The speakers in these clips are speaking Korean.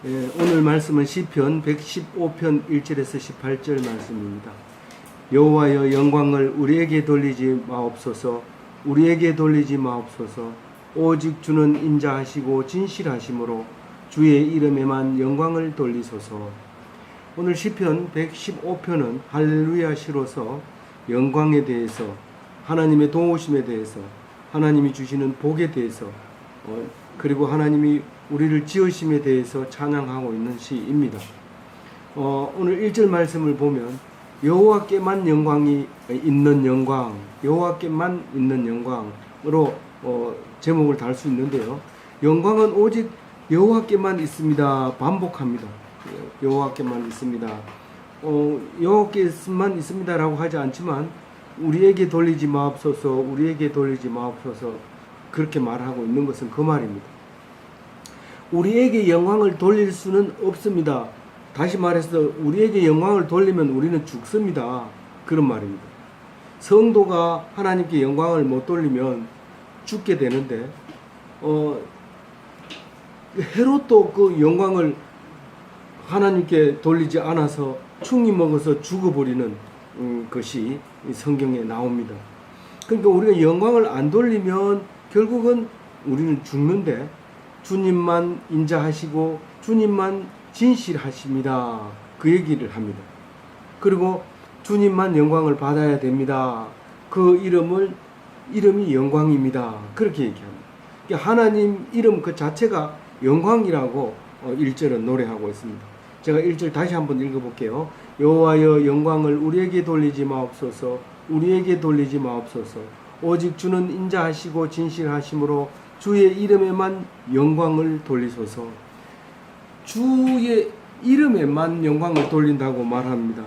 오늘 말씀은 시편 115편 1절에서 18절 말씀입니다. 여호와여 영광을 우리에게 돌리지 마옵소서. 우리에게 돌리지 마옵소서. 오직 주는 인자하시고 진실하심으로 주의 이름에만 영광을 돌리소서. 오늘 시편 115편은 할렐루야 시로서 영광에 대해서, 하나님의 도우심에 대해서, 하나님이 주시는 복에 대해서, 그리고 하나님이 우리를 지으심에 대해서 찬양하고 있는 시입니다. 오늘 1절 말씀을 보면 여호와께만 영광이 있는 영광, 여호와께만 있는 영광으로 제목을 달 수 있는데요. 영광은 오직 여호와께만 있습니다. 반복합니다. 여호와께만 있습니다. 여호와께만 있습니다라고 하지 않지만 우리에게 돌리지 마옵소서, 우리에게 돌리지 마옵소서 그렇게 말하고 있는 것은 그 말입니다. 우리에게 영광을 돌릴 수는 없습니다. 다시 말해서 우리에게 영광을 돌리면 우리는 죽습니다. 그런 말입니다. 성도가 하나님께 영광을 못 돌리면 죽게 되는데 헤롯도 그 영광을 하나님께 돌리지 않아서 충이 먹어서 죽어버리는 것이 성경에 나옵니다. 그러니까 우리가 영광을 안 돌리면 결국은 우리는 죽는데 주님만 인자하시고 주님만 진실하십니다. 그 얘기를 합니다. 그리고 주님만 영광을 받아야 됩니다. 그 이름이 영광입니다. 그렇게 얘기합니다. 하나님 이름 그 자체가 영광이라고 1절은 노래하고 있습니다. 제가 1절 다시 한번 읽어볼게요. 여호와여 영광을 우리에게 돌리지 마옵소서. 우리에게 돌리지 마옵소서. 오직 주는 인자하시고 진실하심으로 주의 이름에만 영광을 돌리소서. 주의 이름에만 영광을 돌린다고 말합니다.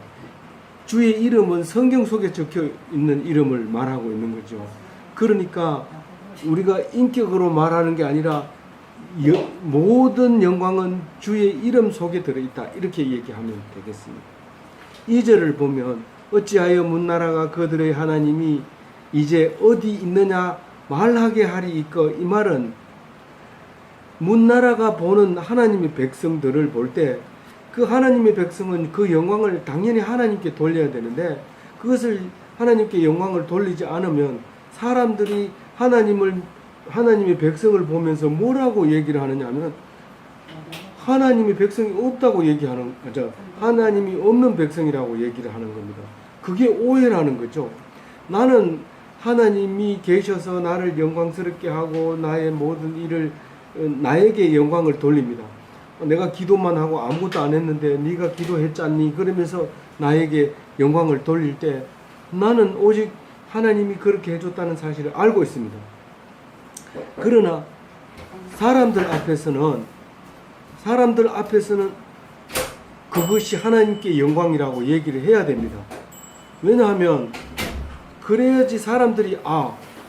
주의 이름은 성경 속에 적혀 있는 이름을 말하고 있는 거죠. 그러니까 우리가 인격으로 말하는 게 아니라 모든 영광은 주의 이름 속에 들어있다. 이렇게 얘기하면 되겠습니다. 2절을 보면 어찌하여 문나라가 그들의 하나님이 이제 어디 있느냐 말하게 하리이까. 이 말은 문나라가 보는 하나님의 백성들을 볼 때 그 하나님의 백성은 그 영광을 당연히 하나님께 돌려야 되는데 그것을 하나님께 영광을 돌리지 않으면 사람들이 하나님의 백성을 보면서 뭐라고 얘기를 하느냐 하면 하나님의 백성이 없다고 얘기하는 거죠. 하나님이 없는 백성이라고 얘기를 하는 겁니다. 그게 오해라는 거죠. 나는 하나님이 계셔서 나를 영광스럽게 하고 나의 모든 일을 나에게 영광을 돌립니다. 내가 기도만 하고 아무것도 안 했는데 네가 기도했잖니 그러면서 나에게 영광을 돌릴 때 나는 오직 하나님이 그렇게 해줬다는 사실을 알고 있습니다. 그러나 사람들 앞에서는 그것이 하나님께 영광이라고 얘기를 해야 됩니다. 왜냐하면 그래야지 사람들이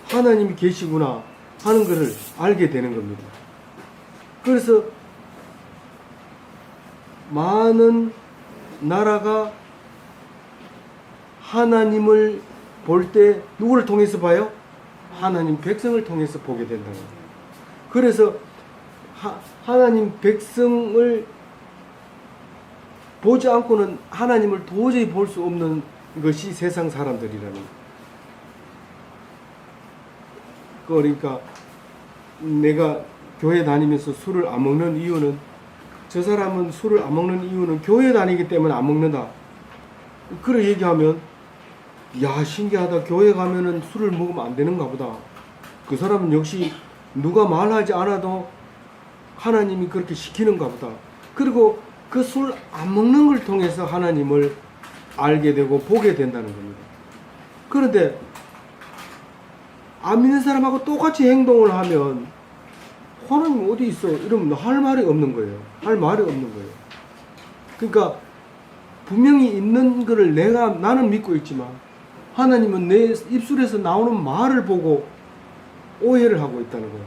하나님이 계시구나 하는 것을 알게 되는 겁니다. 그래서 많은 나라가 하나님을 볼 때 누구를 통해서 봐요? 하나님 백성을 통해서 보게 된다는 거예요. 그래서 하나님 백성을 보지 않고는 하나님을 도저히 볼 수 없는 것이 세상 사람들이라는 거예요. 그러니까 내가 교회 다니면서 술을 안 먹는 이유는 저 사람은 술을 안 먹는 이유는 교회 다니기 때문에 안 먹는다. 그래 얘기하면 야 신기하다. 교회 가면은 술을 먹으면 안 되는가 보다. 그 사람은 역시 누가 말하지 않아도 하나님이 그렇게 시키는가 보다. 그리고 그 술 안 먹는 걸 통해서 하나님을 알게 되고 보게 된다는 겁니다. 그런데 안 믿는 사람하고 똑같이 행동을 하면 하나님 어디 있어? 이러면 할 말이 없는 거예요. 할 말이 없는 거예요. 그러니까 분명히 있는 거를 나는 믿고 있지만 하나님은 내 입술에서 나오는 말을 보고 오해를 하고 있다는 거예요.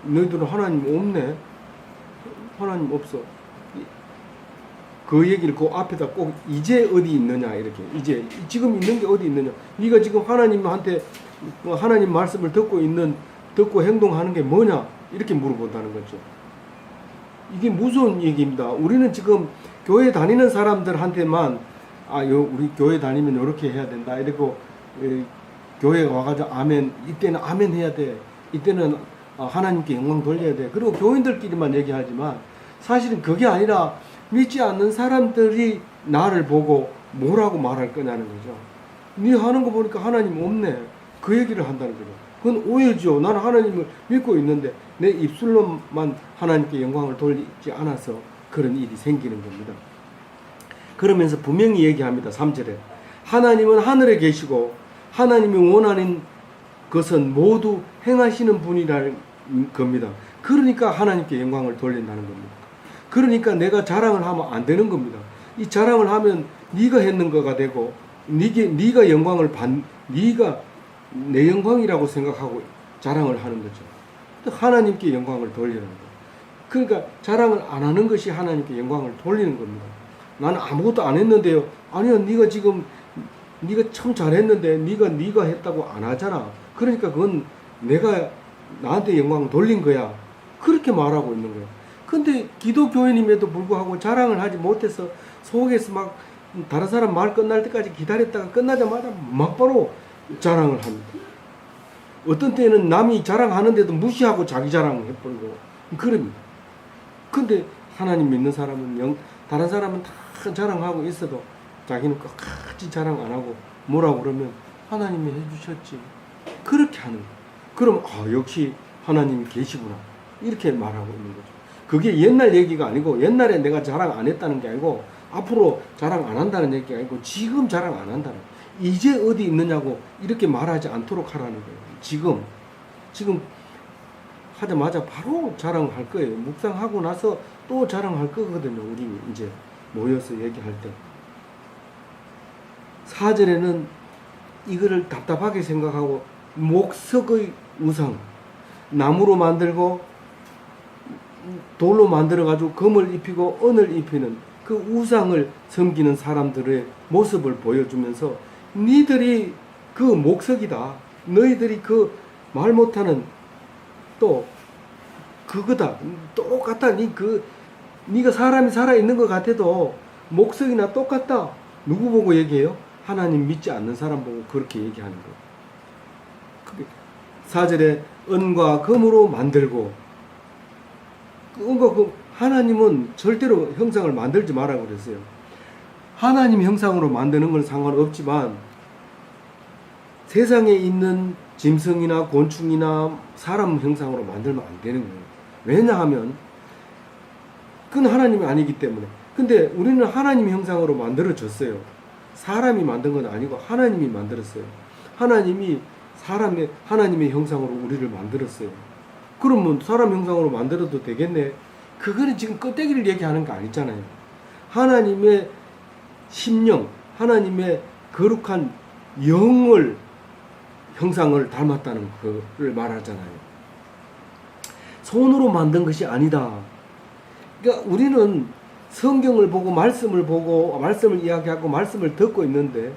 너희들은 하나님 없네? 하나님 없어. 그 얘기를 그 앞에다 꼭 이제 어디 있느냐 이렇게 이제 지금 있는 게 어디 있느냐. 네가 지금 하나님한테 하나님 말씀을 듣고 행동하는 게 뭐냐 이렇게 물어본다는 거죠. 이게 무서운 얘기입니다. 우리는 지금 교회 다니는 사람들한테만 우리 교회 다니면 이렇게 해야 된다. 이러고 교회 와가지고 아멘, 이때는 아멘 해야 돼. 이때는 하나님께 영광 돌려야 돼. 그리고 교인들끼리만 얘기하지만 사실은 그게 아니라 믿지 않는 사람들이 나를 보고 뭐라고 말할 거냐는 거죠. 네 하는 거 보니까 하나님 없네. 그 얘기를 한다는 거죠. 그건 오해죠. 나는 하나님을 믿고 있는데 내 입술로만 하나님께 영광을 돌리지 않아서 그런 일이 생기는 겁니다. 그러면서 분명히 얘기합니다. 3절에 하나님은 하늘에 계시고 하나님이 원하는 것은 모두 행하시는 분이라는 겁니다. 그러니까 하나님께 영광을 돌린다는 겁니다. 그러니까 내가 자랑을 하면 안 되는 겁니다. 이 자랑을 하면 네가 했는 거가 되고 네가 영광을 네가 내 영광이라고 생각하고 자랑을 하는 거죠. 하나님께 영광을 돌리는 거예요. 그러니까 자랑을 안 하는 것이 하나님께 영광을 돌리는 겁니다. 나는 아무것도 안 했는데요. 아니요, 네가 참 잘했는데 네가 했다고 안 하잖아. 그러니까 그건 내가 나한테 영광을 돌린 거야. 그렇게 말하고 있는 거예요. 근데 기독교인임에도 불구하고 자랑을 하지 못해서 속에서 막 다른 사람 말 끝날 때까지 기다렸다가 끝나자마자 막바로 자랑을 합니다. 어떤 때는 남이 자랑하는데도 무시하고 자기 자랑을 해버리고 그럽니다. 근데 하나님 믿는 사람은 다른 사람은 다 자랑하고 있어도 자기는 끝까지 자랑 안 하고 뭐라고 그러면 하나님이 해주셨지. 그렇게 하는 거예요. 그럼 역시 하나님이 계시구나. 이렇게 말하고 있는 거죠. 그게 옛날 얘기가 아니고 옛날에 내가 자랑 안 했다는 게 아니고 앞으로 자랑 안 한다는 얘기가 아니고 지금 자랑 안 한다는 거예요. 이제 어디 있느냐고 이렇게 말하지 않도록 하라는 거예요. 지금 하자마자 바로 자랑할 거예요. 묵상하고 나서 또 자랑할 거거든요. 우리 이제 모여서 얘기할 때. 4절에는 이거를 답답하게 생각하고 목석의 우상, 나무로 만들고 돌로 만들어가지고 금을 입히고 은을 입히는 그 우상을 섬기는 사람들의 모습을 보여주면서 니들이 그 목석이다. 너희들이 그 말 못하는 또 그거다. 똑같다. 네가 사람이 살아있는 것 같아도 목석이나 똑같다. 누구 보고 얘기해요? 하나님 믿지 않는 사람 보고 그렇게 얘기하는 거예요. 4절에 은과 금으로 만들고 하나님은 절대로 형상을 만들지 마라 그랬어요. 하나님 형상으로 만드는 건 상관없지만 세상에 있는 짐승이나 곤충이나 사람 형상으로 만들면 안 되는 거예요. 왜냐하면 그건 하나님이 아니기 때문에. 근데 우리는 하나님 형상으로 만들어졌어요. 사람이 만든 건 아니고 하나님이 만들었어요. 하나님이 하나님의 형상으로 우리를 만들었어요. 그러면 사람 형상으로 만들어도 되겠네. 그거는 지금 껍데기를 얘기하는 거 아니잖아요. 하나님의 심령, 하나님의 거룩한 영을 형상을 닮았다는 거를 말하잖아요. 손으로 만든 것이 아니다. 그러니까 우리는 성경을 보고 말씀을 이야기하고 말씀을 듣고 있는데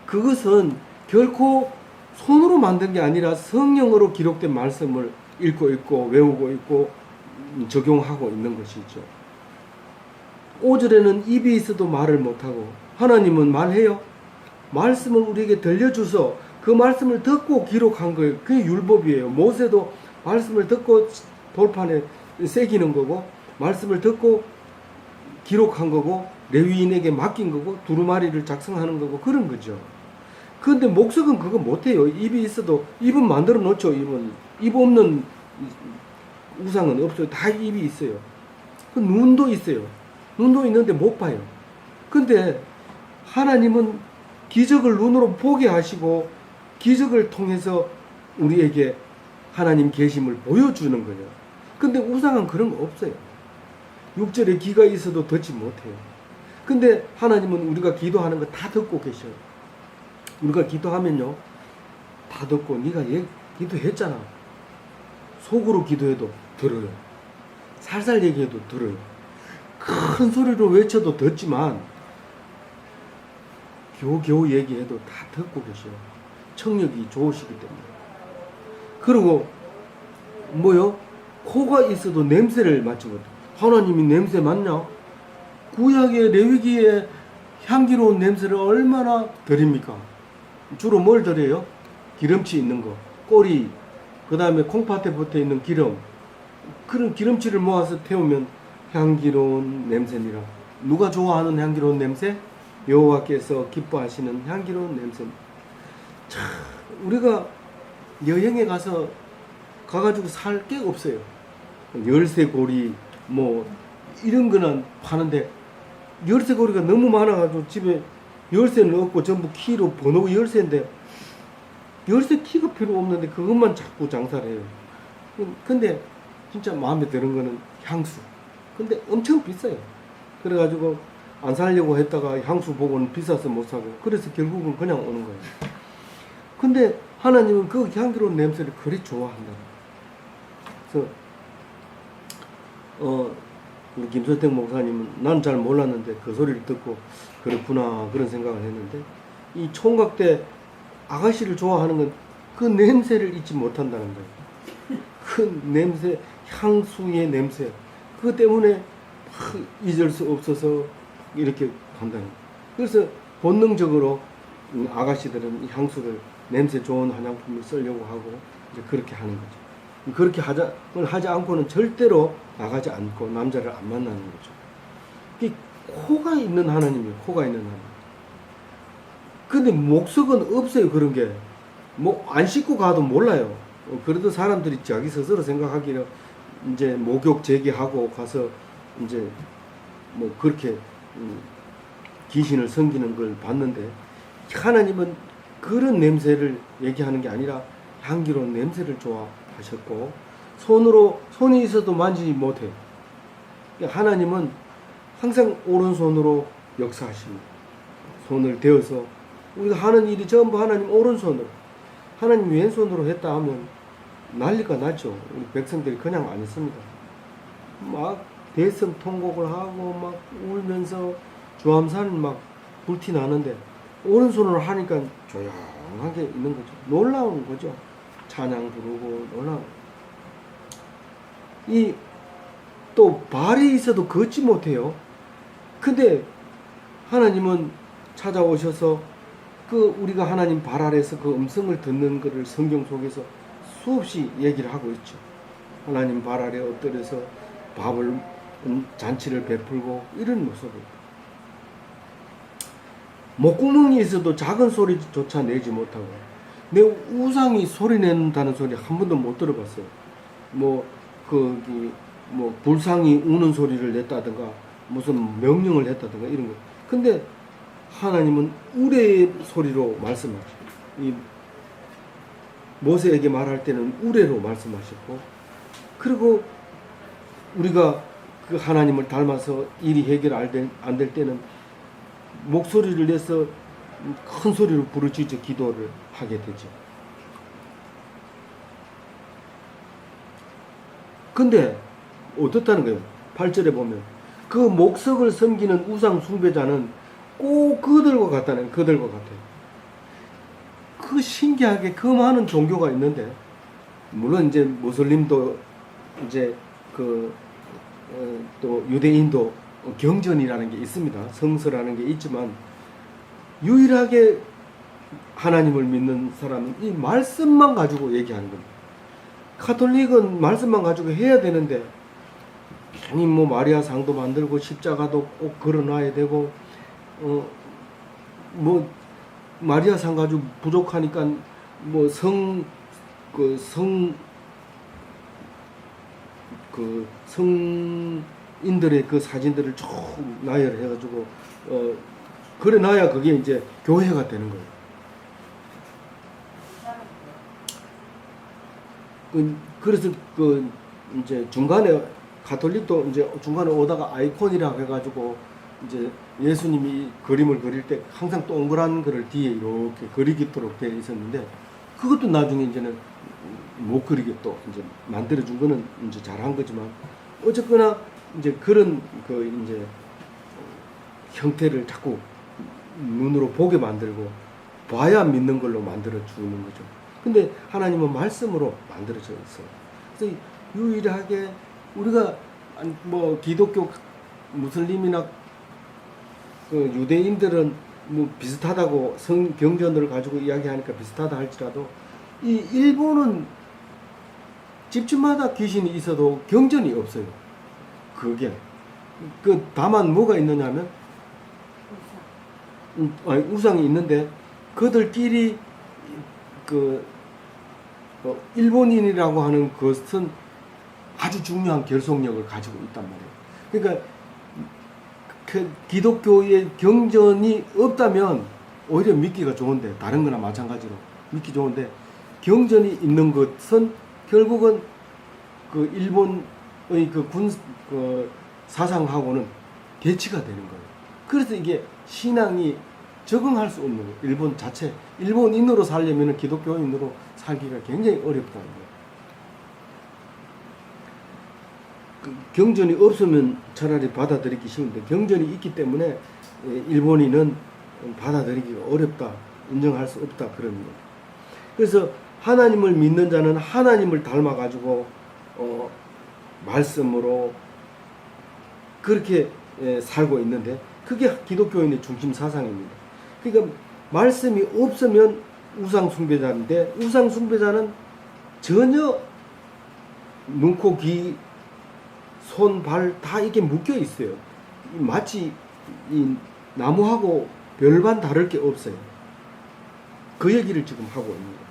그것은 결코 손으로 만든 게 아니라 성령으로 기록된 말씀을 읽고 있고 외우고 있고 적용하고 있는 것이죠. 5절에는 입이 있어도 말을 못하고 하나님은 말해요. 말씀을 우리에게 들려주서 그 말씀을 듣고 기록한 거예요. 그게 율법이에요. 모세도 말씀을 듣고 돌판에 새기는 거고 말씀을 듣고 기록한 거고 레위인에게 맡긴 거고 두루마리를 작성하는 거고 그런 거죠. 그런데 목석은 그거 못해요. 입이 있어도 입은 만들어 놓죠. 입 없는 우상은 없어요. 다 입이 있어요. 눈도 있어요. 눈도 있는데 못 봐요. 근데 하나님은 기적을 눈으로 보게 하시고 기적을 통해서 우리에게 하나님 계심을 보여주는 거예요. 근데 우상은 그런 거 없어요. 6절에 귀가 있어도 듣지 못해요. 근데 하나님은 우리가 기도하는 거 다 듣고 계셔요. 우리가 기도하면요 다 듣고 네가 기도했잖아. 속으로 기도해도 들어요. 살살 얘기해도 들어요. 큰 소리로 외쳐도 듣지만 겨우겨우 얘기해도 다 듣고 계셔요. 청력이 좋으시기 때문에. 그리고 코가 있어도 냄새를 맡지 못해요. 하나님이 냄새 맡냐? 구약의 레위기에 향기로운 냄새를 얼마나 드립니까? 주로 뭘 드려요? 기름치 있는 거, 꼬리, 그 다음에 콩팥에 붙어 있는 기름, 그런 기름치를 모아서 태우면 향기로운 냄새니라. 누가 좋아하는 향기로운 냄새? 여호와께서 기뻐하시는 향기로운 냄새. 참, 우리가 여행에 가가지고 살 게 없어요. 열쇠고리 뭐 이런 거는 파는데 열쇠고리가 너무 많아가지고 집에 열쇠는 없고 전부 키로 번호 열쇠인데 열쇠 키가 필요 없는데 그것만 자꾸 장사를 해요. 근데 진짜 마음에 드는 거는 향수. 근데 엄청 비싸요. 그래가지고 안 사려고 했다가 향수 보고는 비싸서 못 사고, 그래서 결국은 그냥 오는 거예요. 근데 하나님은 그 향기로운 냄새를 그리 좋아한다. 그래서 우리 김소택 목사님은 난 잘 몰랐는데 그 소리를 듣고 그렇구나 그런 생각을 했는데, 이 총각 때 아가씨를 좋아하는 건 그 냄새를 잊지 못한다는 거예요. 그 냄새, 향수의 냄새, 그것 때문에 잊을 수 없어서 이렇게 한다는 거예요. 그래서 본능적으로 아가씨들은 이 향수를, 냄새 좋은 화장품을 쓰려고 하고 이제 그렇게 하는 거죠. 그렇게 하지 않고는 절대로 나가지 않고 남자를 안 만나는 거죠. 이게 코가 있는 하나님이에요. 코가 있는 하나님. 근데 목석은 없어요. 그런 게. 뭐 안 씻고 가도 몰라요. 그래도 사람들이 자기 스스로 생각하기를 이제 목욕 제기하고 가서 이제 뭐 그렇게 귀신을 섬기는 걸 봤는데, 하나님은 그런 냄새를 얘기하는 게 아니라 향기로운 냄새를 좋아하셨고, 손이 있어도 만지지 못해요. 하나님은 항상 오른손으로 역사하십니다. 손을 대어서 우리가 하는 일이 전부 하나님 오른손으로, 하나님 왼손으로 했다 하면 난리가 나죠. 우리 백성들이 그냥 안 했습니다. 막 대성통곡을 하고 막 울면서 주암산 막 불티 나는데 오른손으로 하니까 조용하게 있는 거죠. 놀라운 거죠. 찬양 부르고 놀라운. 또 발이 있어도 걷지 못해요. 근데 하나님은 찾아오셔서 우리가 하나님 발 아래서 그 음성을 듣는 것을 성경 속에서 수없이 얘기를 하고 있죠. 하나님 발 아래 엎드려서 밥을, 잔치를 베풀고 이런 모습을. 목구멍이 있어도 작은 소리조차 내지 못하고, 내 우상이 소리 낸다는 소리 한 번도 못 들어봤어요. 불상이 우는 소리를 냈다든가 무슨 명령을 했다든가 이런 거. 근데 하나님은 우레의 소리로 말씀하시고, 이 모세에게 말할 때는 우레로 말씀하셨고, 그리고 우리가 그 하나님을 닮아서 일이 해결 안 될 때는 목소리를 내서 큰 소리로 부르짖어 기도를 하게 되죠. 근데 어떻다는 거예요? 8절에 보면 그 목석을 섬기는 우상 숭배자는 꼭 그들과 같다는, 그들과 같아요. 그 신기하게 그 많은 종교가 있는데, 물론 이제 무슬림도 이제 또 유대인도 경전이라는 게 있습니다. 성서라는 게 있지만, 유일하게 하나님을 믿는 사람은 이 말씀만 가지고 얘기하는 겁니다. 가톨릭은 말씀만 가지고 해야 되는데, 괜히 뭐 마리아 상도 만들고 십자가도 꼭 걸어놔야 되고, 마리아 상 가지고 부족하니까 성인들의 그 사진들을 쭉 나열해가지고 그래 놔야 그게 이제 교회가 되는 거예요. 그래서 이제 중간에 가톨릭도 이제 중간에 오다가 아이콘이라고 해가지고 이제 예수님이 그림을 그릴 때 항상 동그란 거를 뒤에 이렇게 그리기도록 되어 있었는데, 그것도 나중에 이제는 못 그리게 또 이제 만들어준 거는 이제 잘한 거지만, 어쨌거나 이제 그런 이제 형태를 자꾸 눈으로 보게 만들고 봐야 믿는 걸로 만들어 주는 거죠. 근데 하나님은 말씀으로 만들어져 있어요. 그래서 유일하게 우리가 뭐 기독교, 무슬림이나 그 유대인들은 뭐 비슷하다고 성경전을 가지고 이야기하니까 비슷하다 할지라도 이 일본은 집집마다 귀신이 있어도 경전이 없어요. 그게 다만 뭐가 있느냐면 우상이 있는데 그들끼리 일본인이라고 하는 것은 아주 중요한 결속력을 가지고 있단 말이에요. 그러니까 기독교의 경전이 없다면 오히려 믿기가 좋은데, 다른 거나 마찬가지로 믿기 좋은데, 경전이 있는 것은 결국은 그 일본의 그 사상하고는 대치가 되는 거예요. 그래서 이게 신앙이 적응할 수 없는 거예요. 일본 자체, 일본인으로 살려면 기독교인으로 살기가 굉장히 어렵다는 거예요. 경전이 없으면 차라리 받아들이기 쉬운데 경전이 있기 때문에 일본인은 받아들이기가 어렵다, 인정할 수 없다, 그런 거예요. 그래서 하나님을 믿는 자는 하나님을 닮아가지고 말씀으로 그렇게 살고 있는데 그게 기독교인의 중심 사상입니다. 그러니까 말씀이 없으면 우상 숭배자인데, 우상 숭배자는 전혀 눈, 코, 귀, 손, 발 다 이게 묶여 있어요. 마치 이 나무하고 별반 다를 게 없어요. 그 얘기를 지금 하고 있습니다.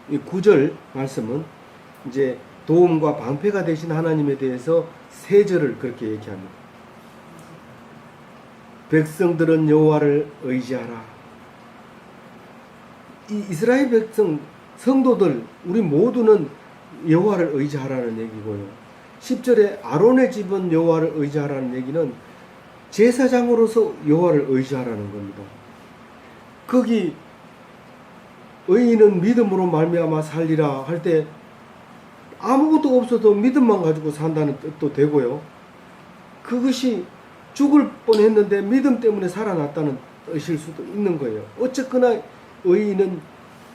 이 9절 말씀은 이제 도움과 방패가 되신 하나님에 대해서 3절을 그렇게 얘기합니다. 백성들은 여호와를 의지하라. 이 이스라엘 백성, 성도들, 우리 모두는 여호와를 의지하라는 얘기고요. 10절에 아론의 집은 여호와를 의지하라는 얘기는 제사장으로서 여호와를 의지하라는 겁니다. 거기 의인은 믿음으로 말미암아 살리라 할 때 아무것도 없어도 믿음만 가지고 산다는 뜻도 되고요. 그것이 죽을 뻔했는데 믿음 때문에 살아났다는 뜻일 수도 있는 거예요. 어쨌거나 의인은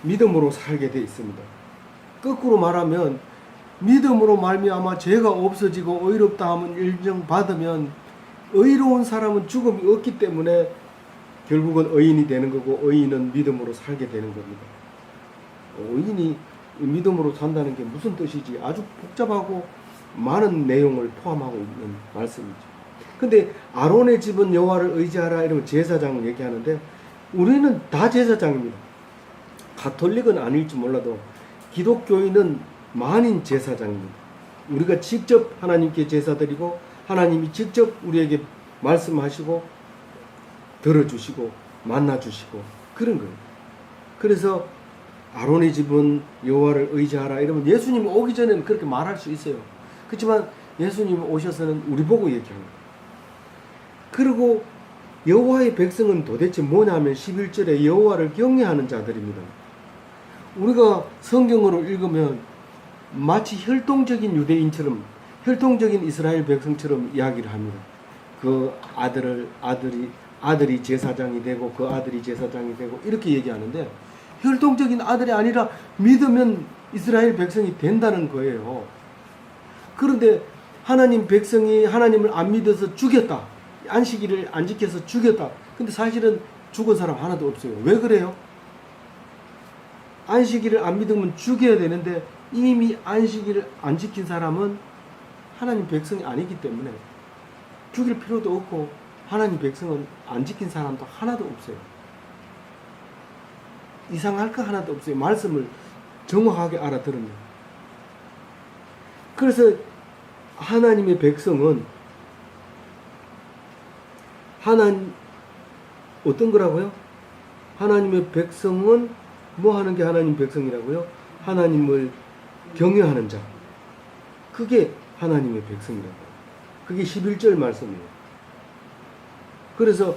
믿음으로 살게 되어 있습니다. 거꾸로 말하면 믿음으로 말미암아 죄가 없어지고 의롭다 함은 인정받으면 의로운 사람은 죽음이 없기 때문에 결국은 의인이 되는 거고, 의인은 믿음으로 살게 되는 겁니다. 의인이 믿음으로 산다는 게 무슨 뜻이지? 아주 복잡하고 많은 내용을 포함하고 있는 말씀이죠. 근데 아론의 집은 여호와를 의지하라 이러면 제사장을 얘기하는데 우리는 다 제사장입니다. 가톨릭은 아닐지 몰라도 기독교인은 만인 제사장입니다. 우리가 직접 하나님께 제사드리고 하나님이 직접 우리에게 말씀하시고 들어주시고 만나주시고 그런 거예요. 그래서 아론의 집은 여호와를 의지하라 이러면 예수님 오기 전에는 그렇게 말할 수 있어요. 그렇지만 예수님 오셔서는 우리 보고 얘기합니다. 그리고 여호와의 백성은 도대체 뭐냐면 11절에 여호와를 경외하는 자들입니다. 우리가 성경으로 읽으면 마치 혈통적인 유대인처럼, 혈통적인 이스라엘 백성처럼 이야기를 합니다. 그 아들이 제사장이 되고 그 아들이 제사장이 되고 이렇게 얘기하는데 혈통적인 아들이 아니라 믿으면 이스라엘 백성이 된다는 거예요. 그런데 하나님 백성이 하나님을 안 믿어서 죽였다. 안식일을 안 지켜서 죽였다. 근데 사실은 죽은 사람 하나도 없어요. 왜 그래요? 안식일을 안 믿으면 죽여야 되는데 이미 안식일을 안 지킨 사람은 하나님 백성이 아니기 때문에 죽일 필요도 없고 하나님 백성은 안 지킨 사람도 하나도 없어요. 이상할 거 하나도 없어요. 말씀을 정확하게 알아들으면. 그래서 하나님의 백성은 어떤 거라고요? 하나님의 백성은 뭐 하는 게 하나님 백성이라고요? 하나님을 경외하는 자. 그게 하나님의 백성이라고요. 그게 11절 말씀이에요. 그래서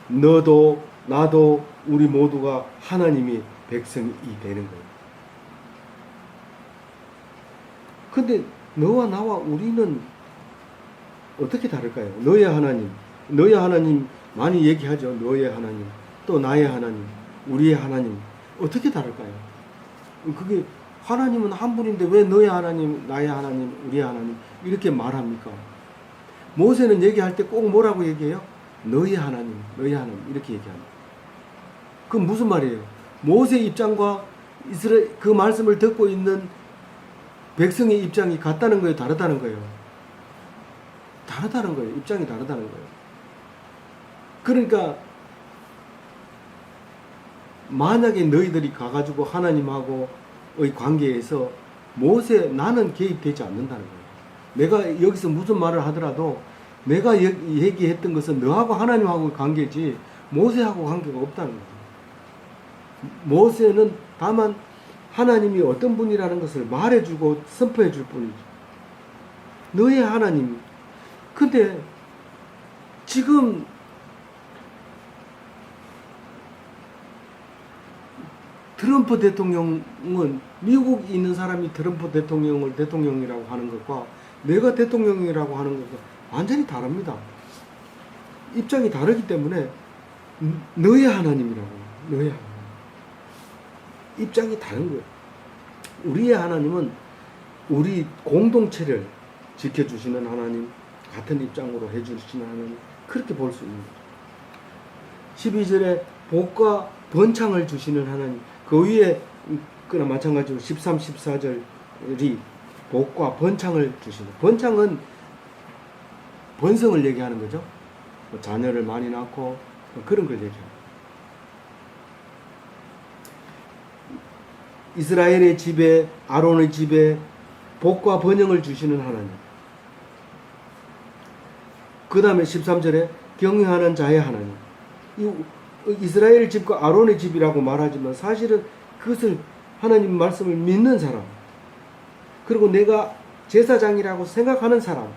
너도 나도 우리 모두가 하나님의 백성이 되는 거예요. 근데 너와 나와 우리는 어떻게 다를까요? 너의 하나님 많이 얘기하죠. 너의 하나님, 또 나의 하나님, 우리의 하나님 어떻게 다를까요? 그게 하나님은 한 분인데 왜 너의 하나님, 나의 하나님, 우리의 하나님 이렇게 말합니까? 모세는 얘기할 때 꼭 뭐라고 얘기해요? 너희 하나님, 너희 하나님 이렇게 얘기합니다. 그건 무슨 말이에요? 모세 입장과 이스라엘 그 말씀을 듣고 있는 백성의 입장이 같다는 거예요? 다르다는 거예요? 다르다는 거예요. 입장이 다르다는 거예요. 그러니까 만약에 너희들이 가가지고 하나님하고의 관계에서 나는 개입되지 않는다는 거예요. 내가 여기서 무슨 말을 하더라도 내가 얘기했던 것은 너하고 하나님하고의 관계지 모세하고 관계가 없다는 거예요. 모세는 다만 하나님이 어떤 분이라는 것을 말해주고 선포해 줄 뿐이죠. 너의 하나님. 근데 지금 트럼프 대통령은 미국에 있는 사람이 트럼프 대통령을 대통령이라고 하는 것과 내가 대통령이라고 하는 것과 완전히 다릅니다. 입장이 다르기 때문에 너의 하나님이라고. 너의 하나님. 입장이 다른 거예요. 우리의 하나님은 우리 공동체를 지켜주시는 하나님, 같은 입장으로 해주시는 하나님, 그렇게 볼 수 있는 거죠. 12절에 복과 번창을 주시는 하나님, 그 위에 그나 마찬가지로 13, 14절이 복과 번창을 주시는, 번창은 번성을 얘기하는 거죠. 자녀를 많이 낳고 그런 걸 얘기합니다. 이스라엘의 집에, 아론의 집에 복과 번영을 주시는 하나님. 그 다음에 13절에 경외하는 자의 하나님. 이스라엘 집과 아론의 집이라고 말하지만 사실은 그것을 하나님 말씀을 믿는 사람, 그리고 내가 제사장이라고 생각하는 사람,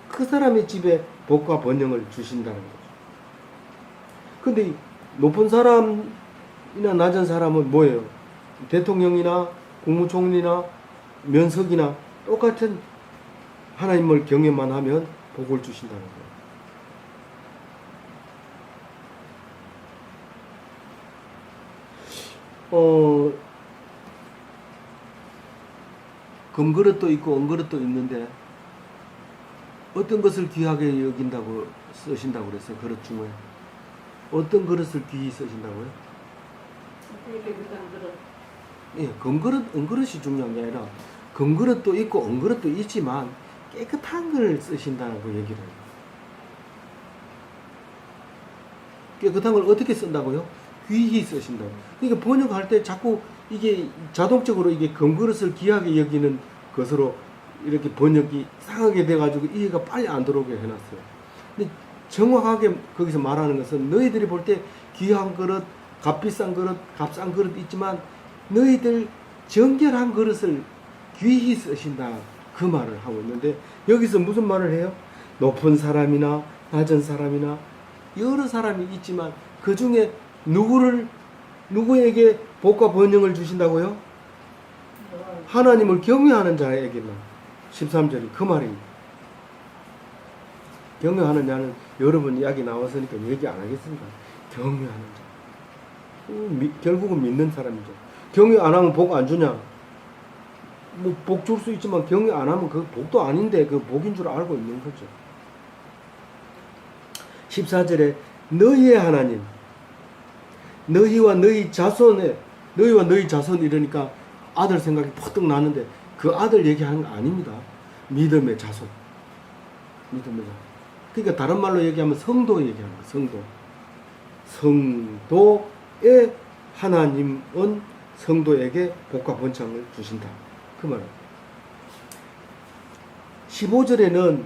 그 사람의 집에 복과 번영을 주신다는 거죠. 근데 높은 사람이나 낮은 사람은 뭐예요? 대통령이나 국무총리나 면석이나 똑같은 하나님을 경외만 하면 복을 주신다는 거예요. 금그릇도 있고 은그릇도 있는데 어떤 것을 귀하게 여긴다고 쓰신다고 그랬어요? 그릇 중에 어떤 그릇을 귀히 쓰신다고요? 예, 금그릇, 은그릇이 중요한 게 아니라 금그릇도 있고 은그릇도 있지만 깨끗한 걸 쓰신다고 얘기를 해요. 깨끗한 걸 어떻게 쓴다고요? 귀히 쓰신다고. 그러니까 번역할 때 자꾸 이게 자동적으로 이게 금그릇을 귀하게 여기는 것으로 이렇게 번역이 이상하게 돼가지고 이해가 빨리 안 들어오게 해놨어요. 근데 정확하게 거기서 말하는 것은 너희들이 볼 때 귀한 그릇, 값비싼 그릇, 값싼 그릇 있지만 너희들 정결한 그릇을 귀히 쓰신다, 그 말을 하고 있는데 여기서 무슨 말을 해요? 높은 사람이나 낮은 사람이나 여러 사람이 있지만 그 중에 누구에게 복과 번영을 주신다고요? 하나님을 경외하는 자에게만. 13절이 그 말입니다. 경외하는 자는 여러분 이야기 나왔으니까 얘기 안 하겠습니다. 경외하는 자. 결국은 믿는 사람이죠. 경외 안 하면 복 안 주냐? 뭐 복 줄 수 있지만 경외 안 하면 그 복도 아닌데 그 복인 줄 알고 있는 거죠. 14절에 너희의 하나님, 너희와 너희 자손 이러니까 아들 생각이 퍼뜩 나는데 그 아들 얘기하는 거 아닙니다. 믿음의 자손. 믿음의 자손. 그러니까 다른 말로 얘기하면 성도 얘기하는 거예요. 성도의 하나님은 성도에게 복과 번창을 주신다. 그 말은 15절에는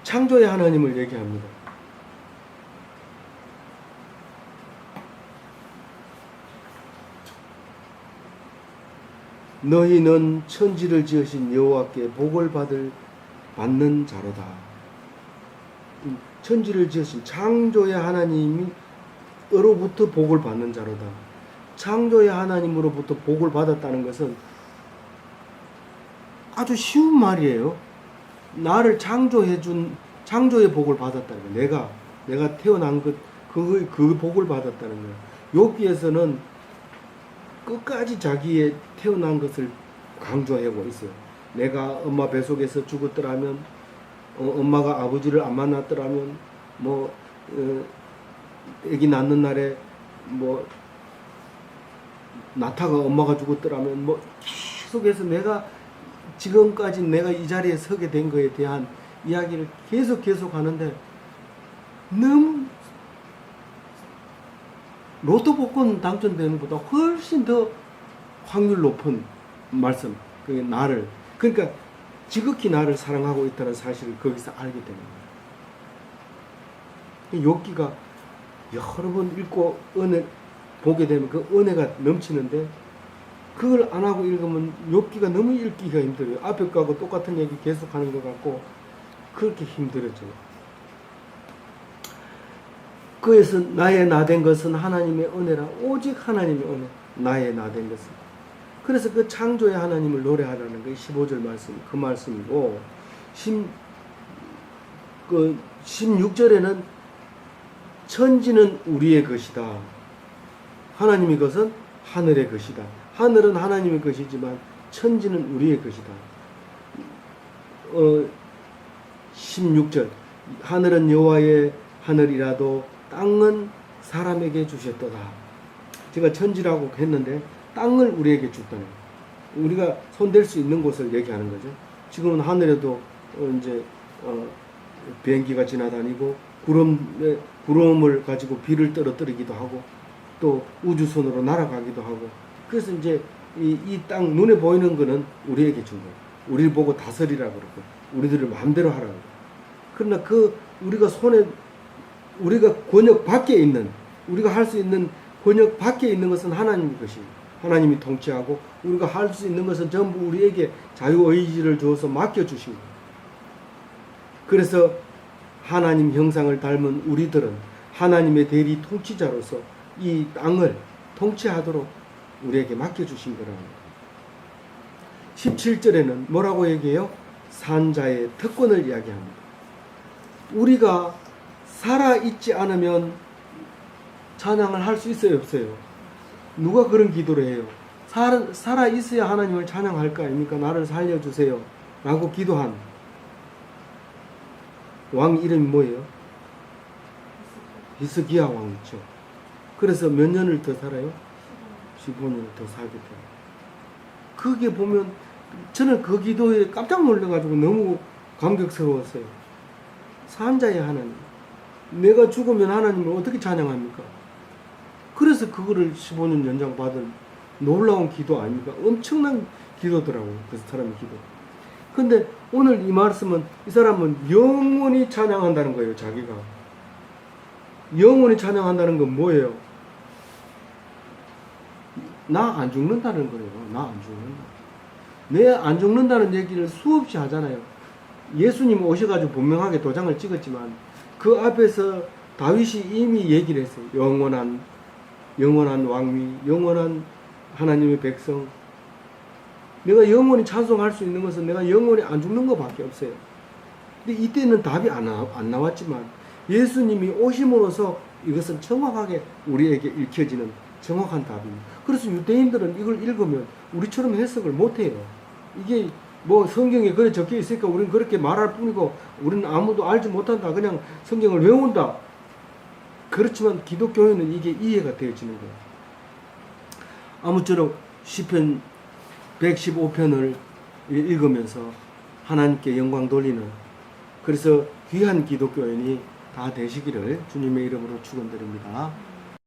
창조의 하나님을 얘기합니다. 너희는 천지를 지으신 여호와께 복을 받는 자로다. 천지를 지으신 창조의 하나님으로부터 복을 받는 자로다. 창조의 하나님으로부터 복을 받았다는 것은 아주 쉬운 말이에요. 나를 창조해준 창조의 복을 받았다는 거예요. 내가 태어난 그 복을 받았다는 거예요. 욥기에서는 끝까지 자기의 태어난 것을 강조하고 있어요. 내가 엄마 뱃속에서 죽었더라면, 엄마가 아버지를 안 만났더라면, 뭐 아기 낳는 날에 뭐 나타가 엄마가 죽었더라면, 뭐 계속해서 내가 지금까지 내가 이 자리에 서게 된 거에 대한 이야기를 계속 하는데, 너무 로또 복권 당첨되는 것보다 훨씬 더 확률 높은 말씀, 그게 나를, 그러니까 지극히 나를 사랑하고 있다는 사실을 거기서 알게 되는 거예요. 욥기가 여러 번 읽고 은혜 보게 되면 그 은혜가 넘치는데, 그걸 안 하고 읽으면 욥기가 너무 읽기가 힘들어요. 앞에 거하고 똑같은 얘기 계속 하는 것 같고 그렇게 힘들어져요. 그에서 나의 나된 것은 하나님의 은혜라. 오직 하나님의 은혜. 나의 나된 것은. 그래서 그 창조의 하나님을 노래하라는 게 15절 말씀, 그 말씀이고, 16절에는 천지는 우리의 것이다. 하나님의 것은 하늘의 것이다. 하늘은 하나님의 것이지만 천지는 우리의 것이다. 16절 하늘은 여호와의 하늘이라도 땅은 사람에게 주셨도다. 제가 천지라고 했는데 땅을 우리에게 줬다는 거예요. 우리가 손댈 수 있는 곳을 얘기하는 거죠. 지금은 하늘에도 이제 비행기가 지나다니고 구름을 가지고 비를 떨어뜨리기도 하고 또 우주선으로 날아가기도 하고, 그래서 이제 이 땅 눈에 보이는 거는 우리에게 준 거예요. 우리를 보고 다스리라고 그러고 우리들을 마음대로 하라고. 그러나 우리가 권역 밖에 있는, 우리가 할 수 있는 권역 밖에 있는 것은 하나님의 것입니다. 하나님이 통치하고 우리가 할 수 있는 것은 전부 우리에게 자유의지를 주어서 맡겨주신 거예요. 그래서 하나님 형상을 닮은 우리들은 하나님의 대리 통치자로서 이 땅을 통치하도록 우리에게 맡겨주신 거랍니다. 17절에는 뭐라고 얘기해요? 산자의 특권을 이야기합니다. 우리가 살아있지 않으면 찬양을 할 수 있어요, 없어요? 누가 그런 기도를 해요? 살아있어야 하나님을 찬양할 거 아닙니까? 나를 살려주세요 라고 기도한 왕 이름이 뭐예요? 히스기야 왕이죠. 그래서 몇 년을 더 살아요? 15년을 더 살게 돼요. 그게 보면 저는 그 기도에 깜짝 놀라가지고 너무 감격스러웠어요. 산자의 하나님, 내가 죽으면 하나님을 어떻게 찬양합니까? 그래서 그거를 15년 연장받은 놀라운 기도 아닙니까? 엄청난 기도더라고요, 그 사람의 기도. 근데 오늘 이 말씀은, 이 사람은 영원히 찬양한다는 거예요. 자기가 영원히 찬양한다는 건 뭐예요? 나 안 죽는다는 거예요. 나 안 죽는다. 내 안 죽는다는 얘기를 수없이 하잖아요. 예수님 오셔가지고 분명하게 도장을 찍었지만 그 앞에서 다윗이 이미 얘기를 했어요. 영원한 왕위, 영원한 하나님의 백성. 내가 영원히 찬송할 수 있는 것은 내가 영원히 안 죽는 것밖에 없어요. 근데 이때는 답이 안 나왔지만 예수님이 오심으로써 이것은 정확하게 우리에게 읽혀지는 정확한 답입니다. 그래서 유대인들은 이걸 읽으면 우리처럼 해석을 못해요. 이게 뭐 성경에 그래 적혀 있으니까 우리는 그렇게 말할 뿐이고 우리는 아무도 알지 못한다. 그냥 성경을 외운다. 그렇지만 기독교에는 이게 이해가 되어지는 거예요. 아무쪼록 시편 115편을 읽으면서 하나님께 영광 돌리는, 그래서 귀한 기독교인이 다 되시기를 주님의 이름으로 축원드립니다.